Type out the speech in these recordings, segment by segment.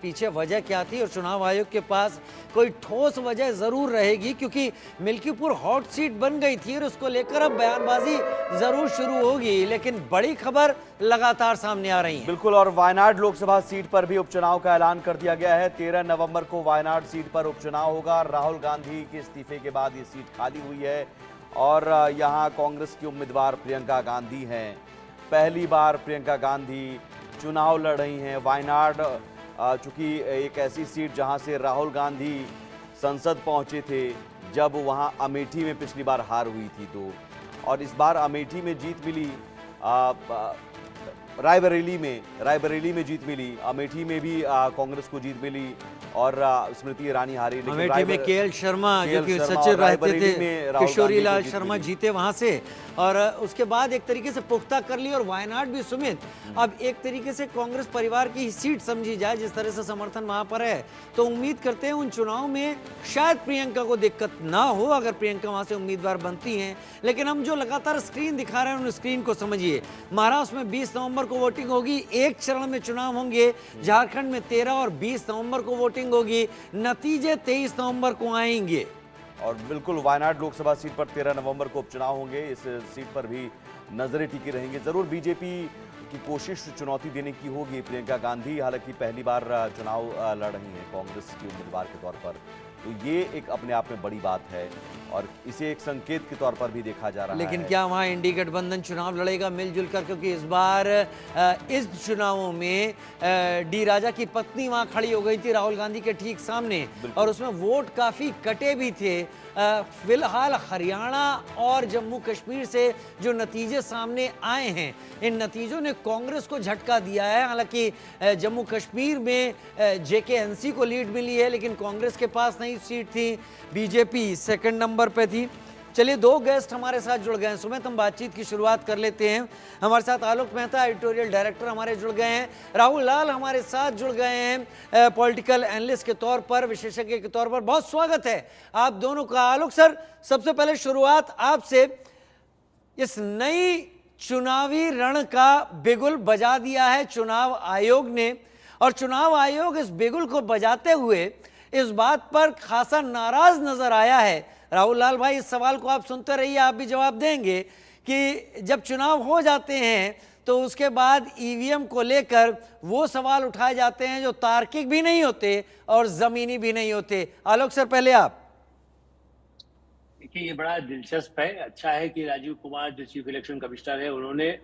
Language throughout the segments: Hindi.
पीछे वजह क्या थी और चुनाव आयोग के पास कोई ठोस वजह जरूर रहेगी, क्योंकि मिल्कीपुर हॉट सीट बन गई थी और उसको लेकर अब बयानबाजी जरूर शुरू होगी, लेकिन बड़ी खबर लगातार सामने आ रही है। बिल्कुल, और वायनाड लोकसभा सीट पर भी उपचुनाव का ऐलान कर दिया गया है। 13 नवंबर को वायनाड सीट पर उपचुनाव होगा। राहुल गांधी के इस्तीफे के बाद ये सीट खाली हुई है और यहां कांग्रेस की उम्मीदवार प्रियंका गांधी हैं। पहली बार प्रियंका गांधी चुनाव लड़ रही हैं। वायनाड चूंकि एक ऐसी सीट जहां से राहुल गांधी संसद पहुंचे थे जब वहां अमेठी में पिछली बार हार हुई थी, तो और इस बार अमेठी में जीत मिली, रायबरेली में जीत मिली, अमेठी में भी कांग्रेस को जीत मिली और स्मृति ईरानी हारी। अमेठी में केएल शर्मा जो कि सचिव रहते थे, किशोरी लाल शर्मा जीते वहां से, और उसके बाद एक तरीके से पुख्ता कर ली। और वायनाड भी सुमित अब एक तरीके से कांग्रेस परिवार की सीट समझी जाए, जिस तरह से समर्थन वहां पर है, तो उम्मीद करते हैं उन चुनाव में शायद प्रियंका को दिक्कत ना हो अगर प्रियंका वहां से उम्मीदवार बनती हैं। लेकिन हम जो लगातार स्क्रीन दिखा रहे हैं उन स्क्रीन को समझिए। महाराष्ट्र में 20 नवंबर को वोटिंग होगी, एक चरण में चुनाव होंगे। झारखंड में 13 और 20 नवंबर को वोटिंग होगी, नतीजे 23 नवंबर को आएंगे। और बिल्कुल वायनाड लोकसभा सीट पर 13 नवंबर को उपचुनाव होंगे। इस सीट पर भी नजरें टिकी रहेंगी। जरूर बीजेपी की कोशिश चुनौती देने की होगी। प्रियंका गांधी हालांकि पहली बार चुनाव लड़ रही हैं कांग्रेस की उम्मीदवार के तौर पर, तो ये एक अपने आप में बड़ी बात है और इसे एक संकेत के तौर पर भी देखा जा रहा है। लेकिन क्या वहां इंडी गठबंधन चुनाव लड़ेगा मिलजुल कर, क्योंकि इस बार इस चुनावों में डी राजा की पत्नी वहां खड़ी हो गई थी राहुल गांधी के ठीक सामने, और उसमें वोट काफी कटे भी थे। फिलहाल हरियाणा और जम्मू कश्मीर से जो नतीजे सामने आए हैं, इन नतीजों ने कांग्रेस को झटका दिया है। हालांकि जम्मू कश्मीर में जेकेएनसी को लीड मिली है, लेकिन कांग्रेस के पास नई सीट थी। बीजेपी सेकंड नंबर पे थी। चलिए, दो गेस्ट हमारे साथ जुड़ गए हैं। सुमित, हम बातचीत की शुरुआत कर लेते हैं। हमारे साथ आलोक मेहता एडिटोरियल डायरेक्टर हमारे जुड़ गए हैं। राहुल लाल हमारे साथ जुड़ गए हैं पॉलिटिकल एनालिस्ट के तौर पर, विशेषज्ञ के तौर पर। बहुत स्वागत है आप दोनों का। आलोक सर, सबसे पहले शुरुआत आपसे। इस नई चुनावी रण का बिगुल बजा दिया है चुनाव आयोग ने, और चुनाव आयोग इस बिगुल को बजाते हुए इस बात पर खासा नाराज नजर आया है। राहुल लाल भाई, इस सवाल को आप सुनते रहिए, आप भी जवाब देंगे कि जब चुनाव हो जाते हैं तो उसके बाद ईवीएम को लेकर वो सवाल उठाए जाते हैं जो तार्किक भी नहीं होते और जमीनी भी नहीं होते। आलोक सर, पहले आप। देखिए, ये बड़ा दिलचस्प है। अच्छा है कि राजीव कुमार जो चीफ इलेक्शन कमिश्नर है, उन्होंने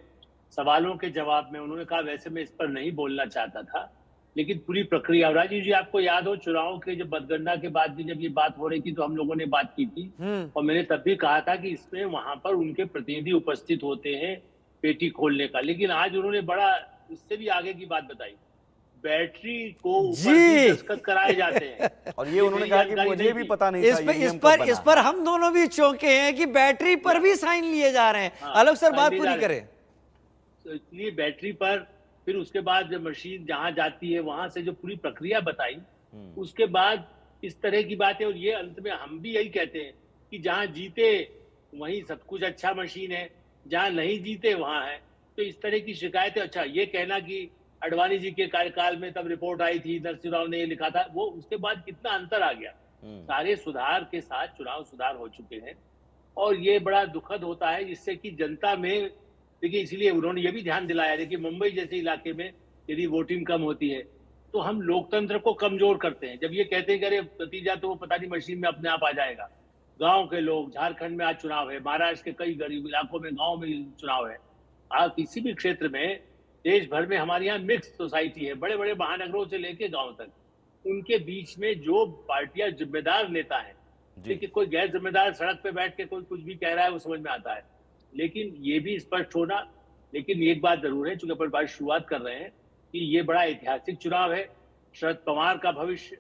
सवालों के जवाब में उन्होंने कहा वैसे मैं इस पर नहीं बोलना चाहता था, लेकिन पूरी प्रक्रिया। राजीव जी, आपको याद हो चुनाव के जब मतगणना के बाद भी जब ये बात हो रही थी तो हम लोगों ने बात की थी और मैंने तब भी कहा था कि इसमें वहां पर उनके प्रतिनिधि उपस्थित होते हैं पेटी खोलने का। लेकिन आज उन्होंने बड़ा इससे भी आगे की बात बताई, बैटरी को ऊपर दस्तखत कराए जाते हैं। और ये उन्होंने कहा कि मुझे भी पता नहीं था। इस पर हम दोनों भी चौंके हैं कि बैटरी पर भी साइन लिए जा रहे हैं। आलोक सर, बात पूरी करें। तो इसलिए बैटरी पर, फिर उसके बाद जब मशीन जहां जाती है वहां से जो पूरी प्रक्रिया बताई, उसके बाद इस तरह की बातें। और ये अंत में हम भी यही कहते हैं कि जहां जीते वहीं सब कुछ अच्छा मशीन है, जहां नहीं जीते वहां है। तो इस तरह की शिकायतें। अच्छा, ये कहना कि अडवाणी जी के कार्यकाल में तब रिपोर्ट आई थी, नरसिंह राव ने ये लिखा था, वो उसके बाद कितना अंतर आ गया। सारे सुधार के साथ चुनाव सुधार हो चुके हैं और ये बड़ा दुखद होता है, जिससे कि जनता में, देखिए इसलिए उन्होंने ये भी ध्यान दिलाया। देखिए, मुंबई जैसे इलाके में यदि वोटिंग कम होती है तो हम लोकतंत्र को कमजोर करते हैं। जब ये कहते हैं कि अरे नतीजा तो वो पता नहीं मशीन में अपने आप आ जाएगा। गांव के लोग, झारखंड में आज चुनाव है, महाराष्ट्र के कई गरीब इलाकों में गांव में चुनाव है। आप किसी भी क्षेत्र में, देश भर में हमारे यहाँ मिक्स सोसाइटी है, बड़े बड़े महानगरों से लेके गाँव तक, उनके बीच में जो पार्टियां जिम्मेदार नेता है, देखिए कोई गैर जिम्मेदार सड़क पे बैठ के कोई कुछ भी कह रहा है वो समझ में आता है, लेकिन ये भी स्पष्ट होना। लेकिन एक बात जरूर है, चूंकि अपन बात शुरुआत कर रहे हैं, कि ये बड़ा ऐतिहासिक चुनाव है। शरद पवार का भविष्य,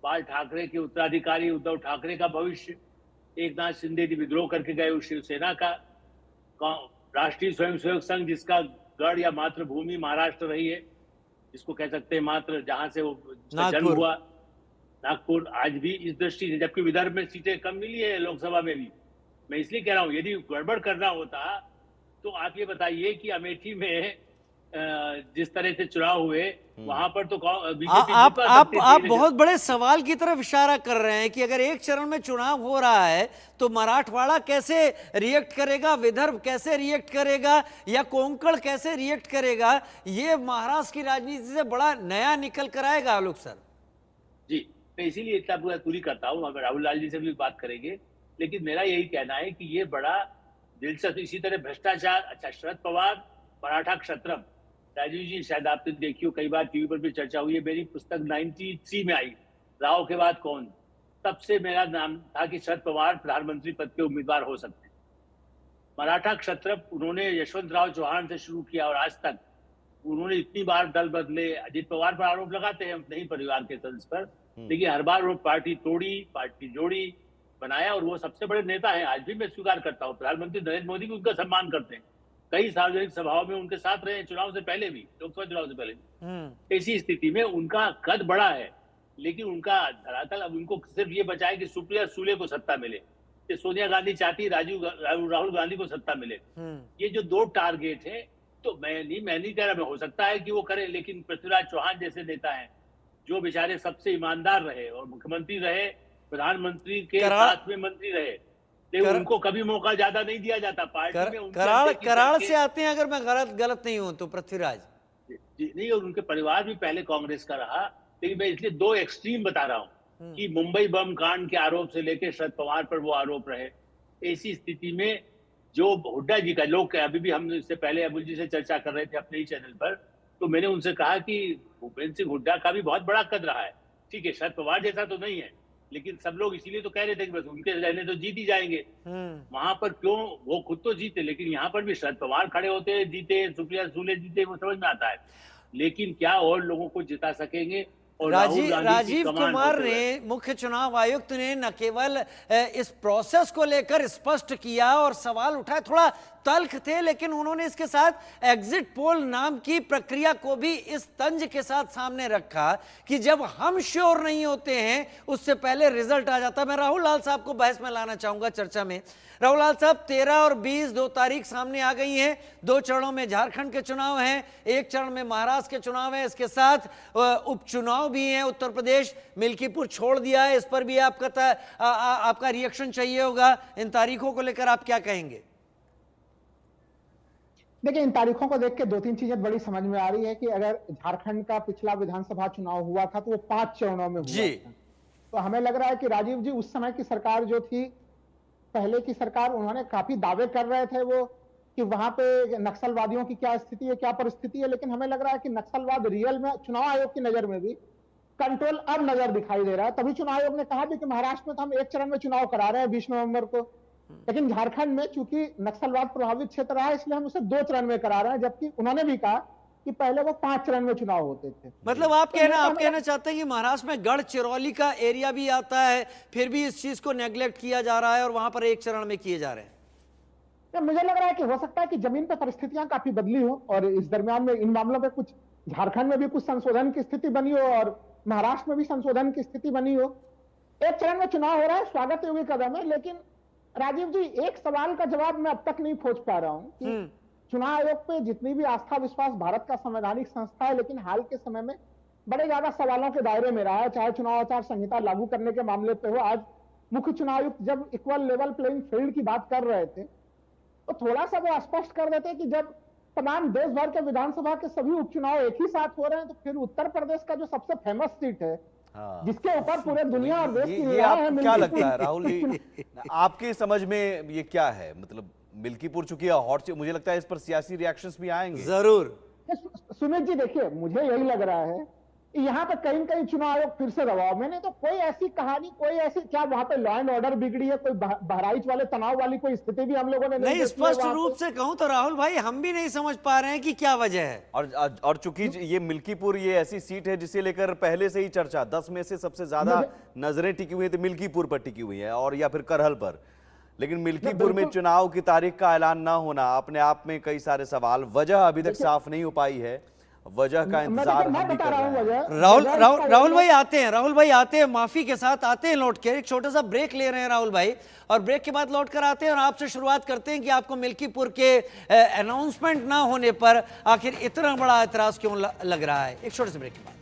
बाल ठाकरे के उत्तराधिकारी उद्धव ठाकरे का भविष्य, एकनाथ शिंदे जी विद्रोह करके गए उस शिवसेना का, राष्ट्रीय स्वयंसेवक संघ जिसका गढ़ या मातृभूमि महाराष्ट्र रही है, जिसको कह सकते हैं मात्र, जहां से वो जन्म हुआ, नागपुर, आज भी इस दृष्टि से, जबकि विदर्भ में सीटें कम मिली है लोकसभा में भी। मैं इसलिए कह रहा हूं, यदि गड़बड़ करना होता तो आप ये बताइए कि अमेठी में जिस तरह से चुनाव हुए वहां पर तो बीजेपी आप बहुत बड़े सवाल की तरफ इशारा कर रहे हैं कि अगर एक चरण में चुनाव हो रहा है तो मराठवाड़ा कैसे रिएक्ट करेगा, विदर्भ कैसे रिएक्ट करेगा, या कोंकण कैसे रिएक्ट करेगा, ये महाराष्ट्र की राजनीति से बड़ा नया निकल कर आएगा आलोक सर। जी, मैं इसीलिए इतना पूरी करता हूँ, अगर राहुल लाल जी से भी बात करेंगे, लेकिन मेरा यही कहना है कि ये बड़ा दिलचस्प, इसी तरह भ्रष्टाचार, अच्छा शरद पवार मराठा क्षत्रप, राजीव जी शायद आपने देखी हो, कई बार टीवी पर भी चर्चा हुई है, मेरी पुस्तक 93 में आई, राव के बाद कौन, तब से मेरा नाम था कि शरद पवार प्रधानमंत्री पद के उम्मीदवार हो सकते हैं। मराठा क्षत्रप उन्होंने यशवंत राव चौहान से शुरू किया और आज तक उन्होंने इतनी बार दल बदले, अजित पवार पर आरोप लगाते हैं नहीं परिवार के सदस्य पर, लेकिन हर बार वो पार्टी तोड़ी, पार्टी जोड़ी, बनाया, और वो सबसे बड़े नेता हैं। आज भी मैं स्वीकार करता हूँ, प्रधानमंत्री नरेंद्र मोदी भी उनका सम्मान करते हैं, कई सार्वजनिक सभाओं में उनके साथ रहे, चुनाव से पहले भी, लोकसभा चुनाव से पहले भी। ऐसी स्थिति में उनका कद बड़ा है, लेकिन उनका धरातल अब उनको सिर्फ ये बचा है कि सुप्रिया सुले को सत्ता मिले, कि सोनिया गांधी चाहती राहुल गांधी को सत्ता मिले। ये जो दो टारगेट है, तो मैं नहीं कह रहा, हो सकता है कि वो करे, लेकिन पृथ्वीराज चौहान जैसे नेता हैं जो बेचारे सबसे ईमानदार रहे और मुख्यमंत्री रहे, प्रधानमंत्री के साथ में मंत्री रहे, लेकिन उनको कभी मौका ज्यादा नहीं दिया जाता पार्टी में। कराड़ से आते हैं, अगर मैं गलत नहीं हूं तो पृथ्वीराज जी नहीं, और उनके परिवार भी पहले कांग्रेस का रहा, लेकिन मैं इसलिए दो एक्सट्रीम बता रहा हूं कि मुंबई बम कांड के आरोप से लेकर शरद पवार पर वो आरोप रहे। ऐसी स्थिति में जो हुड्डा जी का, लोग अभी भी हम इससे पहले अबुल जी से चर्चा कर रहे थे अपने ही चैनल पर, तो मैंने उनसे कहा कि भूपेंद्र सिंह हुड्डा का भी बहुत बड़ा कद रहा है, ठीक है शरद पवार जैसा तो नहीं है, लेकिन सब लोग इसीलिए तो कह रहे थे कि बस उनके रहने तो जीत ही जाएंगे। वहां पर क्यों, वो खुद तो जीते, लेकिन यहाँ पर भी शरद पवार खड़े होते, जीते, सुप्रिया सुले जीते, वो समझ में आता है, लेकिन क्या और लोगों को जिता सकेंगे? राजीव कुमार ने, मुख्य चुनाव आयुक्त ने न केवल इस प्रोसेस को लेकर स्पष्ट किया और सवाल उठाए, थोड़ा तल्ख थे, लेकिन उन्होंने इसके साथ एग्जिट पोल नाम की प्रक्रिया को भी इस तंज के साथ सामने रखा कि जब हम श्योर नहीं होते हैं उससे पहले रिजल्ट आ जाता है। मैं राहुल लाल साहब को बहस में लाना चाहूंगा चर्चा में। राहुल लाल साहब, 13 और 20 दो तारीख सामने आ गई हैं, दो चरणों में झारखंड के चुनाव हैं, एक चरण में महाराष्ट्र के चुनाव हैं, इसके साथ उपचुनाव भी हैं। उत्तर प्रदेश मिल्कीपुर छोड़ दिया है, इस पर भी आपका रिएक्शन चाहिए होगा। इन तारीखों को लेकर आप क्या कहेंगे? देखिए, इन तारीखों को देख के दो तीन चीजें बड़ी समझ में आ रही है कि अगर झारखंड का पिछला विधानसभा चुनाव हुआ था तो वो 5 चरणों में हुआ था, तो हमें लग रहा है कि राजीव जी उस समय की सरकार जो थी, पहले की सरकार, उन्होंने काफी दावे कर रहे थे वो कि वहां पे नक्सलवादियों की क्या स्थिति है, क्या परिस्थिति है, लेकिन हमें लग रहा है कि नक्सलवाद रियल में चुनाव आयोग की नजर में भी कंट्रोल अब नजर दिखाई दे रहा है। तभी चुनाव आयोग ने कहा भी कि महाराष्ट्र में तो हम एक चरण में चुनाव करा रहे हैं 20 नवंबर को, लेकिन झारखंड में चूंकि नक्सलवाद प्रभावित क्षेत्र रहा है इसलिए हम उसे 2 चरण में करा रहे हैं, जबकि उन्होंने भी कहा कि पहले वो 5 चरण में चुनाव होते थे। मतलब आप कहना चाहते हैं कि महाराष्ट्र में गढ़चिरौली का एरिया भी आता है, फिर भी इस चीज को नेग्लेक्ट किया जा रहा है और वहां पर एक चरण में किए जा रहे हैं। मुझे लग रहा है कि हो सकता है कि जमीन पर परिस्थितियां काफी बदली हो और इस दरमियान में इन मामलों में कुछ झारखंड में भी कुछ संशोधन की स्थिति बनी हो और महाराष्ट्र में भी संशोधन की स्थिति बनी हो। एक चरण में चुनाव हो रहा है, स्वागत योग्य कदम है, लेकिन राजीव जी एक सवाल का जवाब मैं अब तक नहीं खोज पा रहा हूं कि चुनाव आयोग पे जितनी भी आस्था विश्वास, भारत का संवैधानिक संस्था है, लेकिन हाल के समय में बड़े ज्यादा सवालों के दायरे में रहा है, चाहे चुनाव आचार संहिता लागू करने के मामले पे हो। आज मुख्य चुनाव आयुक्त जब इक्वल लेवल प्लेइंग फील्ड की बात कर रहे थे तो थोड़ा सा वो स्पष्ट कर देते कि जब तमाम देश भर के विधानसभा के सभी उपचुनाव एक ही साथ हो रहे हैं तो फिर उत्तर प्रदेश का जो सबसे फेमस सीट है, जिसके ऊपर पूरे दुनिया और देश की आपको क्या लगता है राहुल जी, आपकी समझ में ये क्या है? मतलब मिल्कीपुर चुकी है हॉट, मुझे लगता है इस पर सियासी रिएक्शंस भी आएंगे जरूर। सुमित जी देखिए, मुझे यही लग रहा है कि यहाँ पे कहीं कहीं चुनाव आयोग फिर से दबाव में, नहीं तो कोई ऐसी कहानी, कोई ऐसी, क्या वहां पे लॉ एंड ऑर्डर बिगड़ी है, कोई बहराइच वाले तनाव वाली कोई स्थिति भी हम लोगों ने नहीं स्पष्ट रूप से कहूं तो राहुल भाई, हम भी नहीं समझ पा रहे हैं कि क्या वजह है। और चूंकि ये मिल्कीपुर ये ऐसी सीट है जिसे लेकर पहले से ही चर्चा, 10 में से सबसे ज्यादा नजरें टिकी हुई है तो मिल्कीपुर पर टिकी हुई है और या फिर करहल पर, लेकिन मिल्कीपुर में चुनाव की तारीख का ऐलान ना होना अपने आप में कई सारे सवाल, वजह अभी तक साफ नहीं हो पाई है। वजह का मैं इंतजार हम भी बता कर रहा रहे हूँ हैं। वजह। राहुल भाई आते हैं, राहुल भाई आते हैं, माफी के साथ आते हैं लौट के, एक छोटा सा ब्रेक ले रहे हैं राहुल भाई, और ब्रेक के बाद लौट कर आते हैं और आपसे शुरुआत करते हैं कि आपको मिल्कीपुर के अनाउंसमेंट ना होने पर आखिर इतना बड़ा एतराज क्यों लग रहा है। एक छोटे से ब्रेक के बाद।